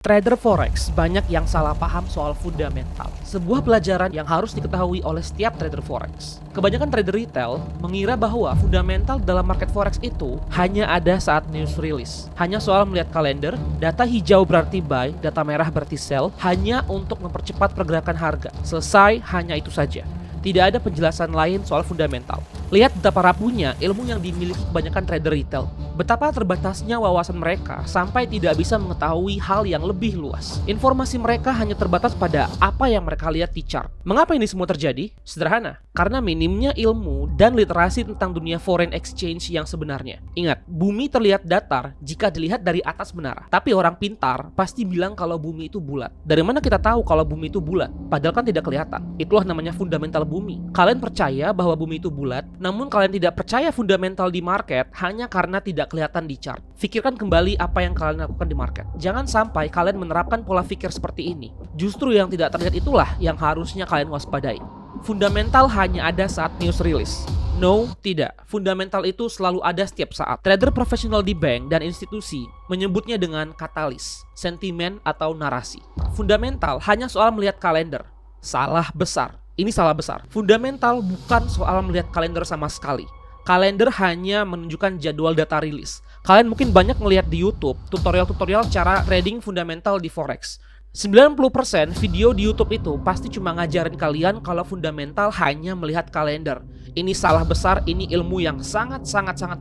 Trader forex banyak yang salah paham soal fundamental. Sebuah pelajaran yang harus diketahui oleh setiap trader forex. Kebanyakan trader retail mengira bahwa fundamental dalam market forex itu hanya ada saat news release. Hanya soal melihat kalender, data hijau berarti buy, data merah berarti sell, hanya untuk mempercepat pergerakan harga. Selesai, hanya itu saja. Tidak ada penjelasan lain soal fundamental. Lihat betapa rapuhnya ilmu yang dimiliki kebanyakan trader retail. Betapa terbatasnya wawasan mereka sampai tidak bisa mengetahui hal yang lebih luas. Informasi mereka hanya terbatas pada apa yang mereka lihat di chart. Mengapa ini semua terjadi? Sederhana, karena minimnya ilmu dan literasi tentang dunia foreign exchange yang sebenarnya. Ingat, bumi terlihat datar jika dilihat dari atas menara. Tapi orang pintar pasti bilang kalau bumi itu bulat. Dari mana kita tahu kalau bumi itu bulat? Padahal kan tidak kelihatan. Itulah namanya fundamental bumi. Kalian percaya bahwa bumi itu bulat, namun kalian tidak percaya fundamental di market hanya karena tidak kelihatan di chart. Pikirkan kembali apa yang kalian lakukan di market. Jangan sampai kalian menerapkan pola pikir seperti ini. Justru yang tidak terlihat itulah yang harusnya kalian waspadai. Fundamental hanya ada saat news release. No, tidak. Fundamental itu selalu ada setiap saat. Trader profesional di bank dan institusi menyebutnya dengan katalis, sentimen atau narasi. Fundamental hanya soal melihat kalender. Salah besar. Ini salah besar. Fundamental bukan soal melihat kalender sama sekali. Kalender hanya menunjukkan jadwal data rilis. Kalian mungkin banyak melihat di YouTube tutorial-tutorial cara trading fundamental di forex. 90% video di YouTube itu pasti cuma ngajarin kalian kalau fundamental hanya melihat kalender. Ini salah besar, ini ilmu yang sangat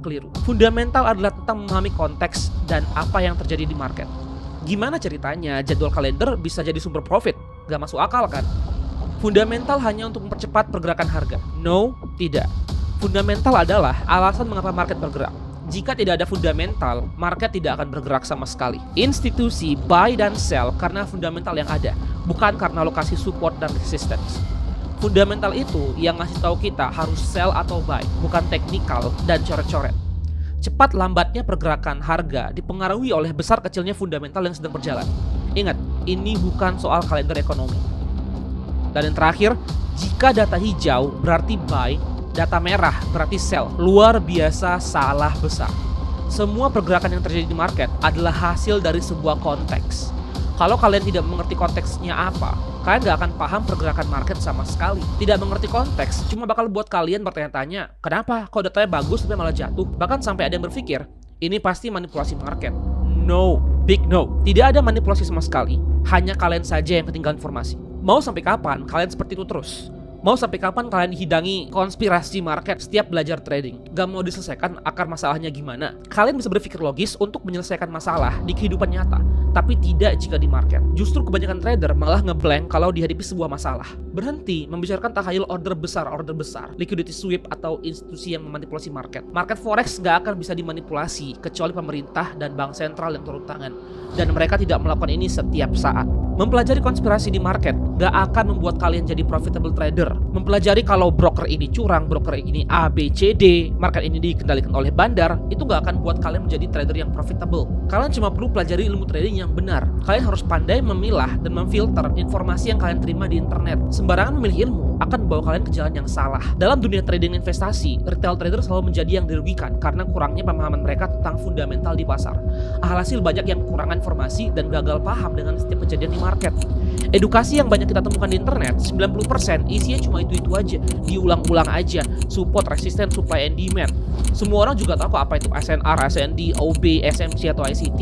keliru. Fundamental adalah tentang memahami konteks dan apa yang terjadi di market. Gimana ceritanya jadwal kalender bisa jadi sumber profit? Gak masuk akal kan? Fundamental hanya untuk mempercepat pergerakan harga. No, tidak. Fundamental adalah alasan mengapa market bergerak. Jika tidak ada fundamental, market tidak akan bergerak sama sekali. Institusi buy dan sell karena fundamental yang ada, bukan karena lokasi support dan resistance. Fundamental itu yang ngasih tahu kita harus sell atau buy, bukan teknikal dan coret-coret. Cepat lambatnya pergerakan harga dipengaruhi oleh besar kecilnya fundamental yang sedang berjalan. Ingat, ini bukan soal kalender ekonomi. Dan yang terakhir, jika data hijau berarti buy, data merah berarti sell. Luar biasa salah besar. Semua pergerakan yang terjadi di market adalah hasil dari sebuah konteks. Kalau kalian tidak mengerti konteksnya apa, kalian gak akan paham pergerakan market sama sekali. Tidak mengerti konteks cuma bakal buat kalian bertanya-tanya, kenapa kok datanya bagus tapi malah jatuh? Bahkan sampai ada yang berpikir, ini pasti manipulasi market. No, big no. Tidak ada manipulasi sama sekali. Hanya kalian saja yang ketinggalan informasi. Mau sampai kapan kalian seperti itu terus? Mau sampai kapan kalian hidangi konspirasi market setiap belajar trading? Gak mau diselesaikan akar masalahnya gimana? Kalian bisa berpikir logis untuk menyelesaikan masalah di kehidupan nyata, tapi tidak jika di market. Justru kebanyakan trader malah ngeblank kalau dihadapi sebuah masalah. Berhenti membicarakan takhayul order besar, liquidity sweep atau institusi yang memanipulasi market. Market forex gak akan bisa dimanipulasi kecuali pemerintah dan bank sentral yang turun tangan. Dan mereka tidak melakukan ini setiap saat. Mempelajari konspirasi di market gak akan membuat kalian jadi profitable trader. Mempelajari kalau broker ini curang, broker ini A, B, C, D, market ini dikendalikan oleh bandar, itu gak akan buat kalian menjadi trader yang profitable. Kalian cuma perlu pelajari ilmu trading yang benar. Kalian harus pandai memilah dan memfilter informasi yang kalian terima di internet. Sembarangan memilih ilmu akan membawa kalian ke jalan yang salah. Dalam dunia trading investasi, retail trader selalu menjadi yang dirugikan karena kurangnya pemahaman mereka tentang fundamental di pasar. Alhasil banyak yang kekurangan informasi dan gagal paham dengan setiap kejadian di market. Edukasi yang banyak kita temukan di internet, 90% isinya cuma itu-itu aja, diulang-ulang aja, support, resistance, supply and demand. Semua orang juga tahu kok apa itu SNR, SND, OB, SMC atau ICT.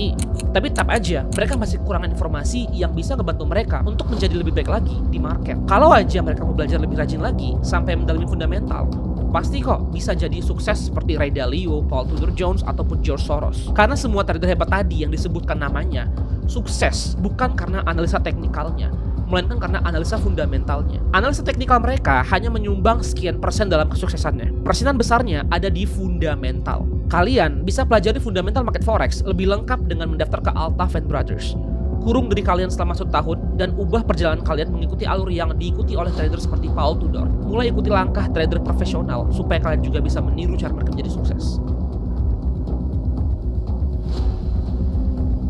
Tapi tetap aja, mereka masih kekurangan informasi yang bisa ngebantu mereka untuk menjadi lebih baik lagi di market. Kalau aja mereka mau belajar lebih rajin lagi sampai mendalami fundamental, pasti kok bisa jadi sukses seperti Ray Dalio, Paul Tudor Jones, ataupun George Soros. Karena semua trader hebat tadi yang disebutkan namanya sukses bukan karena analisa teknikalnya, melainkan karena analisa fundamentalnya. Analisa teknikal mereka hanya menyumbang sekian persen dalam kesuksesannya. Persenan besarnya ada di fundamental. Kalian bisa pelajari fundamental market forex lebih lengkap dengan mendaftar ke Altaf & Brothers. Kurung diri kalian selama 1 tahun dan ubah perjalanan kalian mengikuti alur yang diikuti oleh trader seperti Paul Tudor. Mulai ikuti langkah trader profesional supaya kalian juga bisa meniru cara mereka menjadi sukses.